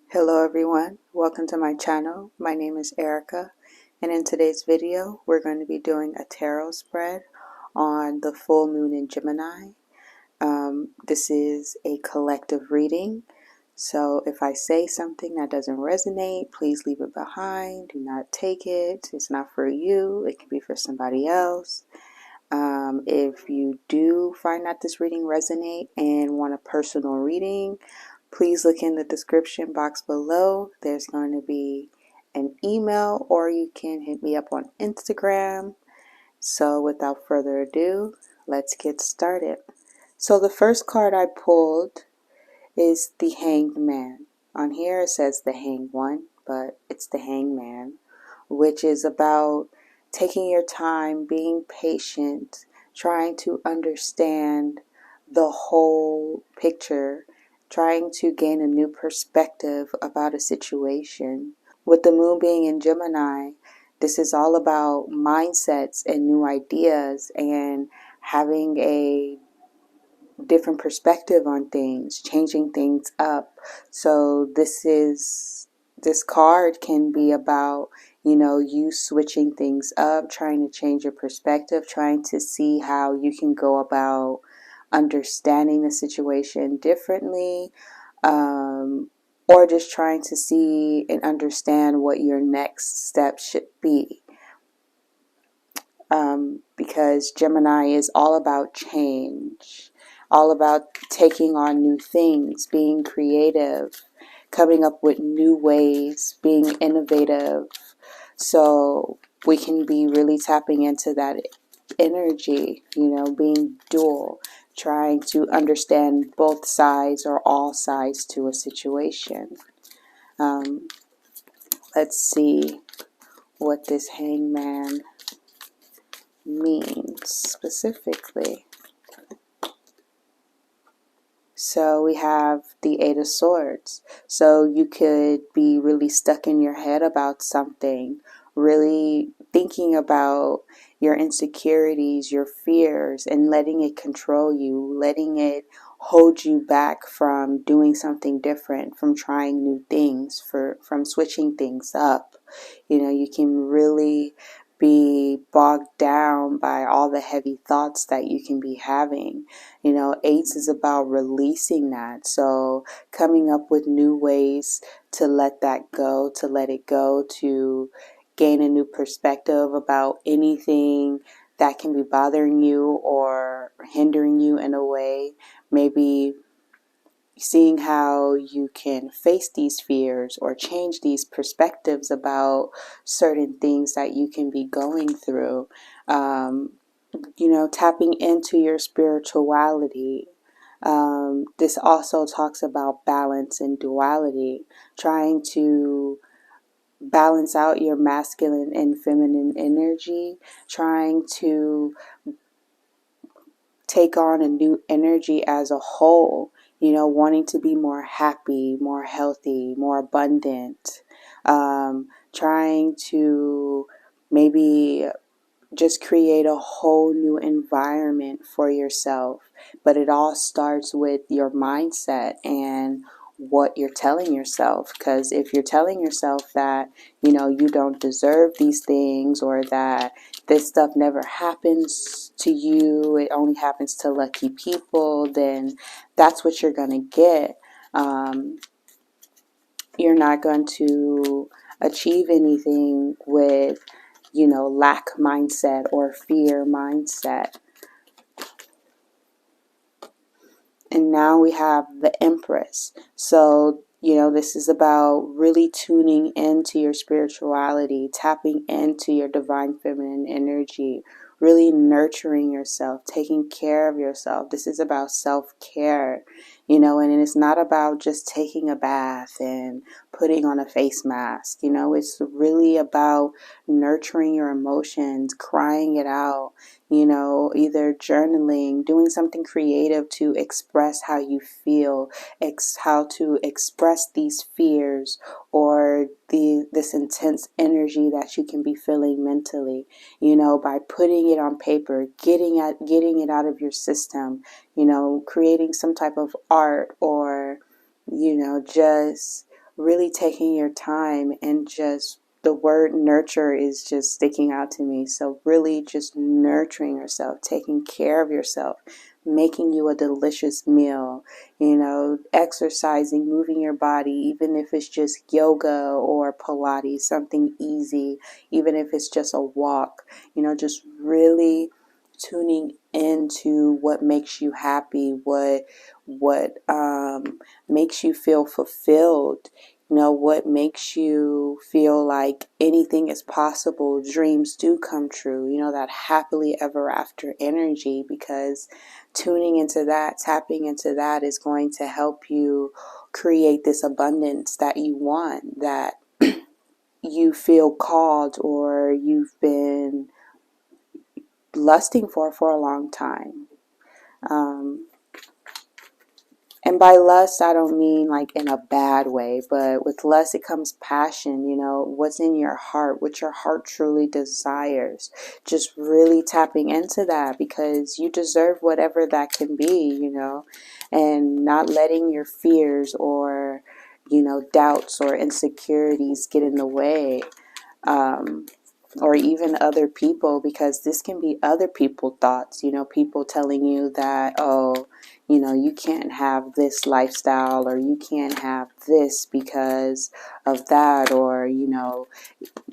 Hello everyone, welcome to my channel. My name is Erica, and in today's video we're going to be doing a tarot spread on the full moon in Gemini. This is a collective reading, so if I say something that doesn't resonate, please leave it behind. Do not take it. It's not for you. It can be for somebody else. If you do find that this reading resonate and want a personal reading, please look in the description box below. There's going to be an email, or you can hit me up on Instagram. So without further ado, let's get started. So the first card I pulled is the Hanged Man. On here it says the Hanged One, but it's the Hanged Man, which is about taking your time, being patient, trying to understand the whole picture, trying to gain a new perspective about a situation. With the moon being in Gemini, this is all about mindsets and new ideas and having a different perspective on things, changing things up. So this card can be about, you switching things up, trying to change your perspective, trying to see how you can go about understanding the situation differently, or just trying to see and understand what your next step should be. Because Gemini is all about change, all about taking on new things, being creative, coming up with new ways, being innovative. So we can be really tapping into that energy, being dual, trying to understand both sides or all sides to a situation. Let's see what this hangman means specifically. So we have the Eight of Swords. So you could be really stuck in your head about something, really thinking about your insecurities, your fears, and letting it control you, letting it hold you back from doing something different, from trying new things, from switching things up. You can really be bogged down by all the heavy thoughts that you can be having. Eights is about releasing that. So coming up with new ways to let that go, to let it go, to gain a new perspective about anything that can be bothering you or hindering you in a way. Maybe seeing how you can face these fears or change these perspectives about certain things that you can be going through. Tapping into your spirituality. This also talks about balance and duality, trying to balance out your masculine and feminine energy, trying to take on a new energy as a whole, wanting to be more happy, more healthy, more abundant, trying to maybe just create a whole new environment for yourself. But it all starts with your mindset and what you're telling yourself. Because if you're telling yourself that, you don't deserve these things, or that this stuff never happens to you, it only happens to lucky people, then that's what you're going to get. You're not going to achieve anything with lack mindset or fear mindset. And now we have the Empress. So, this is about really tuning into your spirituality, tapping into your divine feminine energy, really nurturing yourself, taking care of yourself. This is about self-care, and it's not about just taking a bath and putting on a face mask. It's really about nurturing your emotions, crying it out, either journaling, doing something creative to express how you feel, how to express these fears or this intense energy that you can be feeling mentally, by putting it on paper, getting it out of your system, creating some type of art, or, just really taking your time and just the word nurture is just sticking out to me. So really just nurturing yourself, taking care of yourself, making you a delicious meal, exercising, moving your body, even if it's just yoga or Pilates, something easy, even if it's just a walk, just really tuning into what makes you happy, what makes you feel fulfilled, what makes you feel like anything is possible, dreams do come true, that happily ever after energy, because tuning into that, tapping into that is going to help you create this abundance that you want, that you feel called or you've been lusting for a long time. And by lust, I don't mean like in a bad way, but with lust, it comes passion, what's in your heart, what your heart truly desires. Just really tapping into that, because you deserve whatever that can be, and not letting your fears or, doubts or insecurities get in the way. Or even other people, because this can be other people thoughts, people telling you that, oh, you can't have this lifestyle, or you can't have this because of that, or,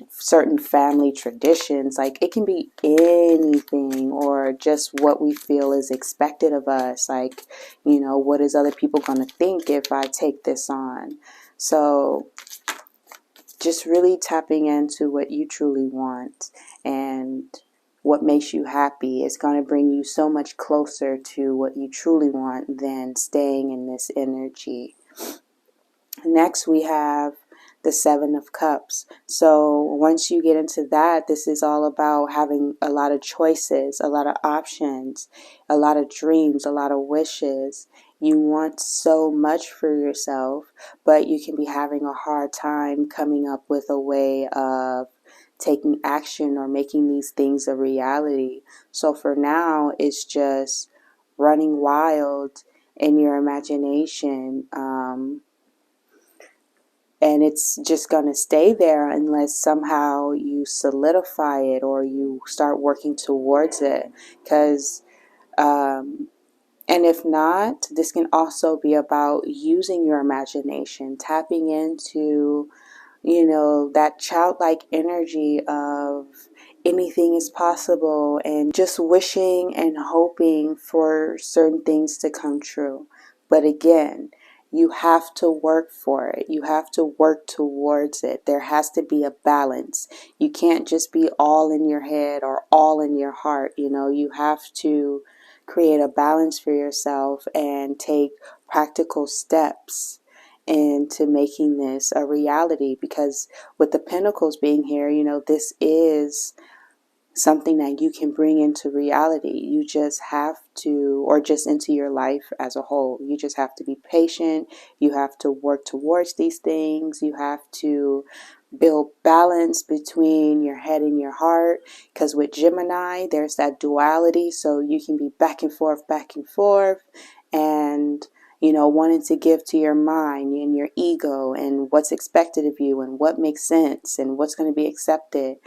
certain family traditions. Like, it can be anything, or just what we feel is expected of us. Like, what is other people going to think if I take this on? So just really tapping into what you truly want and what makes you happy is going to bring you so much closer to what you truly want than staying in this energy. Next, we have the Seven of Cups. So once you get into that, this is all about having a lot of choices, a lot of options, a lot of dreams, a lot of wishes. You want so much for yourself, but you can be having a hard time coming up with a way of taking action or making these things a reality. So for now, it's just running wild in your imagination. And it's just going to stay there unless somehow you solidify it or you start working towards it. Because, and if not, this can also be about using your imagination, tapping into, that childlike energy of anything is possible, and just wishing and hoping for certain things to come true. But again, you have to work for it. You have to work towards it. There has to be a balance. You can't just be all in your head or all in your heart. You have to create a balance for yourself and take practical steps into making this a reality, because with the Pentacles being here, this is something that you can bring into reality. You just have to, or just into your life as a whole. You just have to be patient. You have to work towards these things. You have to build balance between your head and your heart, because with Gemini, there's that duality. So you can be back and forth, and wanting to give to your mind and your ego and what's expected of you and what makes sense and what's going to be accepted,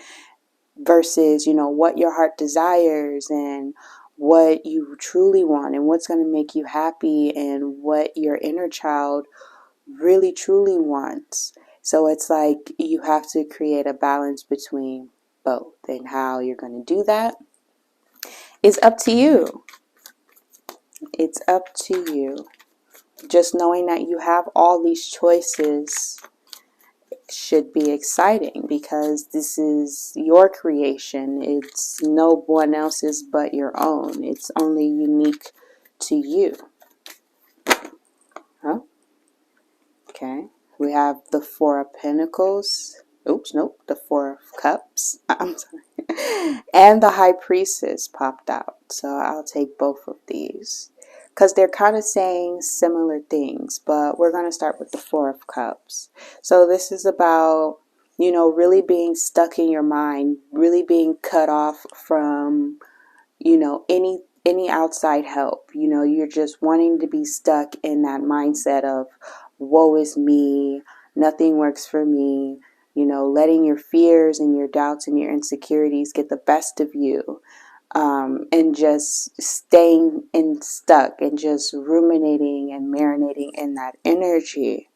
versus, what your heart desires and what you truly want and what's going to make you happy and what your inner child really truly wants. So it's like you have to create a balance between both, and how you're going to do that is up to you. It's up to you. Just knowing that you have all these choices should be exciting, because this is your creation. It's no one else's but your own. It's only unique to you. Huh? Okay. We have the Four of Pentacles. Oops, nope. The Four of Cups. I'm sorry. And the High Priestess popped out. So I'll take both of these, because they're kind of saying similar things, but we're going to start with the Four of Cups. So this is about, really being stuck in your mind, really being cut off from, any outside help. You're just wanting to be stuck in that mindset of woe is me, nothing works for me, letting your fears and your doubts and your insecurities get the best of you, and just staying stuck and just ruminating and marinating in that energy.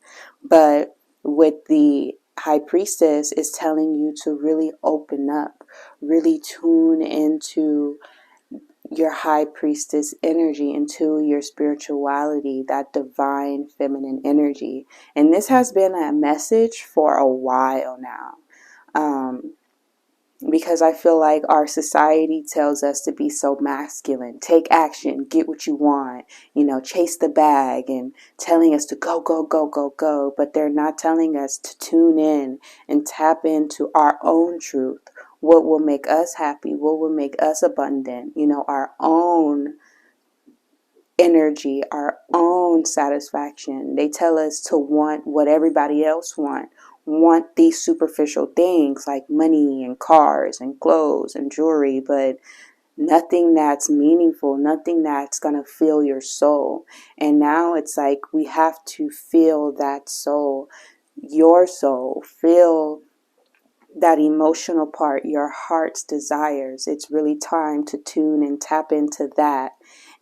But with the High Priestess, is telling you to really open up, really tune into your High Priestess energy, into your spirituality, that divine feminine energy. And this has been a message for a while now. Because I feel like our society tells us to be so masculine, take action, get what you want, chase the bag, and telling us to go, go, go, go, go. But they're not telling us to tune in and tap into our own truth. What will make us happy? What will make us abundant? Our own energy, our own satisfaction. They tell us to want what everybody else want these superficial things like money and cars and clothes and jewelry, but nothing that's meaningful, nothing that's going to fill your soul. And now it's like we have to feel that soul, your soul, feel that emotional part, your heart's desires. It's really time to tune and tap into that,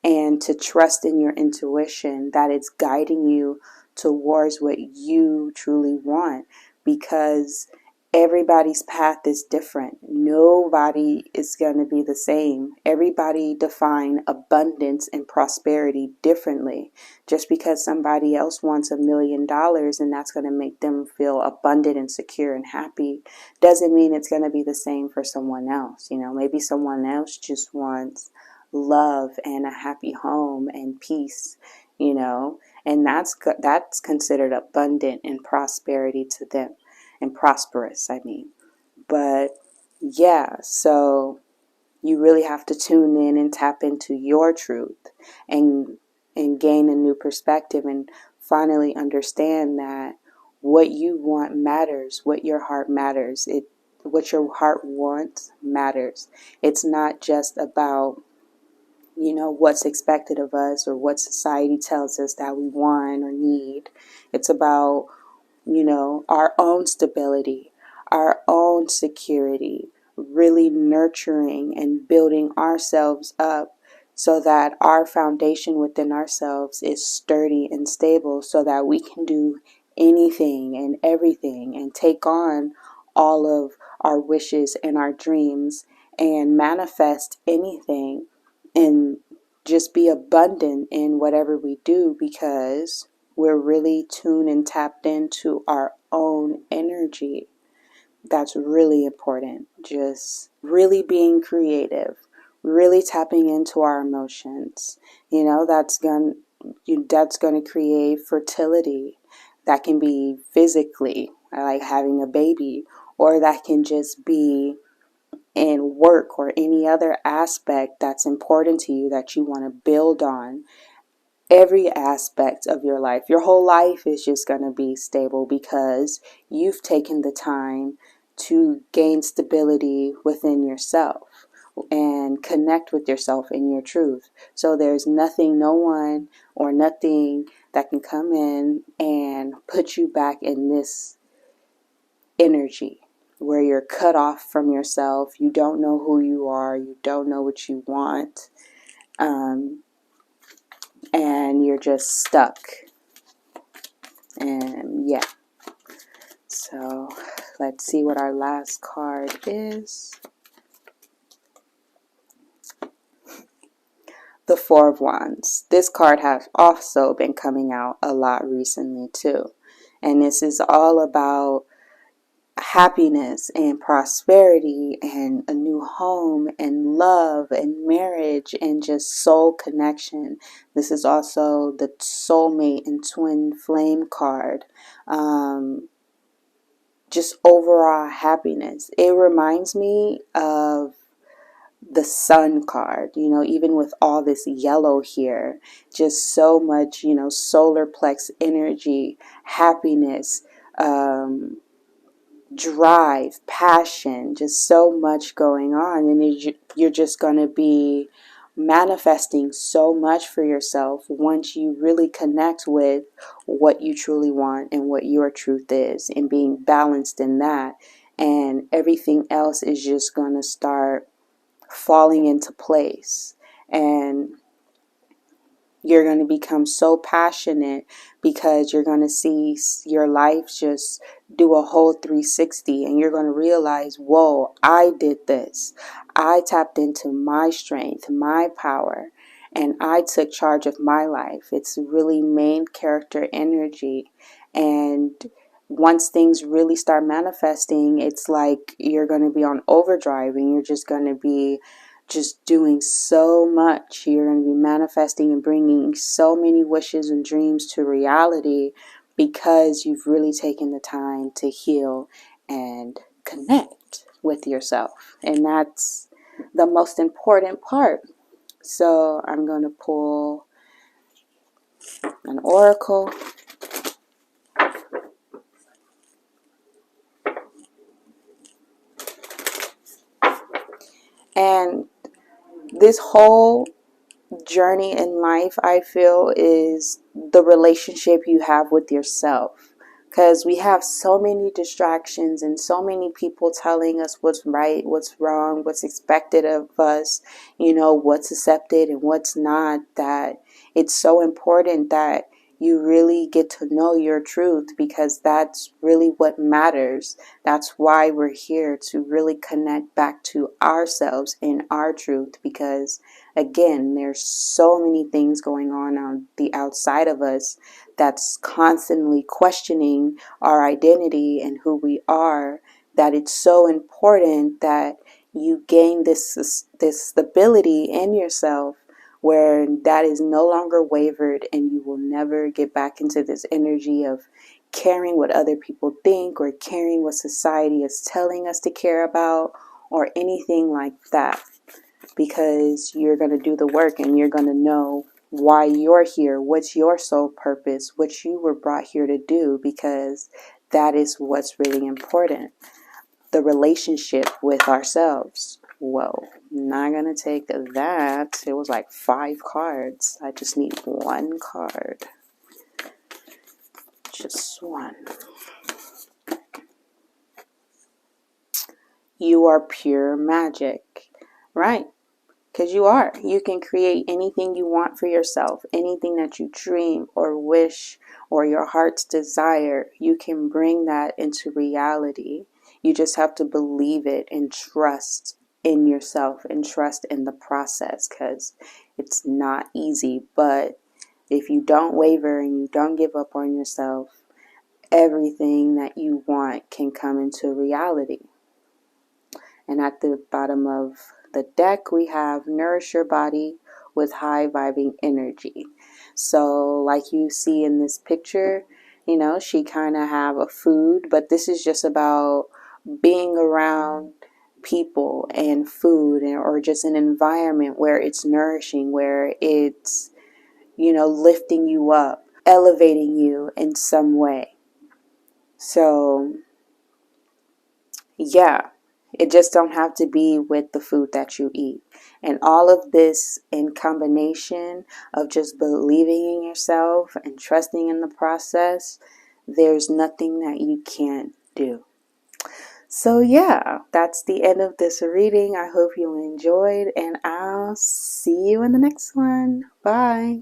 and to trust in your intuition that it's guiding you towards what you truly want, because everybody's path is different. Nobody is going to be the same. Everybody define abundance and prosperity differently. Just because somebody else wants $1,000,000 and that's going to make them feel abundant and secure and happy, doesn't mean it's going to be the same for someone else. Maybe someone else just wants love and a happy home and peace, and that's considered abundant and prosperity to them, and prosperous, I mean. But yeah, so you really have to tune in and tap into your truth, and gain a new perspective, and finally understand that what you want matters, what your heart matters. What your heart wants matters. It's not just about what's expected of us or what society tells us that we want or need. It's about our own stability, our own security, really nurturing and building ourselves up so that our foundation within ourselves is sturdy and stable, so that we can do anything and everything and take on all of our wishes and our dreams and manifest anything, and just be abundant in whatever we do, because we're really tuned and tapped into our own energy. That's really important. Just really being creative, really tapping into our emotions. That's going to create fertility. That can be physically, like having a baby, or that can just be in work or any other aspect that's important to you that you want to build on. Every aspect of your life, your whole life is just going to be stable because you've taken the time to gain stability within yourself and connect with yourself and your truth. So there's nothing, no one, or nothing that can come in and put you back in this energy where you're cut off from yourself. You don't know who you are. You don't know what you want. And you're just stuck. And yeah. So let's see what our last card is. The Four of Wands. This card has also been coming out a lot recently too. And this is all about happiness and prosperity and a new home and love and marriage and just soul connection. This is also the soulmate and twin flame card. Just overall happiness. It reminds me of the sun card, even with all this yellow here, just so much, solar plex energy, happiness, drive, passion, just so much going on. And you're just going to be manifesting so much for yourself once you really connect with what you truly want and what your truth is, and being balanced in that. And everything else is just going to start falling into place. And you're going to become so passionate because you're going to see your life just do a whole 360, and you're going to realize, whoa, I did this. I tapped into my strength, my power, and I took charge of my life. It's really main character energy. And once things really start manifesting, it's like you're going to be on overdrive, and you're just going to be just doing so much. You're going to be manifesting and bringing so many wishes and dreams to reality because you've really taken the time to heal and connect with yourself. And that's the most important part. So I'm going to pull an oracle. And this whole journey in life, I feel, is the relationship you have with yourself, because we have so many distractions and so many people telling us what's right, what's wrong, what's expected of us, what's accepted and what's not, that it's so important that you really get to know your truth, because that's really what matters. That's why we're here, to really connect back to ourselves and our truth, because again, there's so many things going on the outside of us that's constantly questioning our identity and who we are, that it's so important that you gain this stability in yourself, where that is no longer wavered, and you will never get back into this energy of caring what other people think, or caring what society is telling us to care about, or anything like that. Because you're going to do the work, and you're going to know why you're here, what's your soul purpose, what you were brought here to do, because that is what's really important. The relationship with ourselves. Whoa, not going to take that. It was like 5 cards. I just need 1 card. Just 1. You are pure magic. Right. Because you are. You can create anything you want for yourself, anything that you dream or wish or your heart's desire. You can bring that into reality. You just have to believe it and trust in yourself and trust in the process, because it's not easy. But if you don't waver and you don't give up on yourself, everything that you want can come into reality. And at the bottom of the deck, we have nourish your body with high vibing energy. So like you see in this picture, she kind of have a food, but this is just about being around people and food, or just an environment where it's nourishing, where it's, lifting you up, elevating you in some way. So yeah, it just don't have to be with the food that you eat. And all of this in combination of just believing in yourself and trusting in the process, there's nothing that you can't do. So yeah, that's the end of this reading. I hope you enjoyed, and I'll see you in the next one. Bye.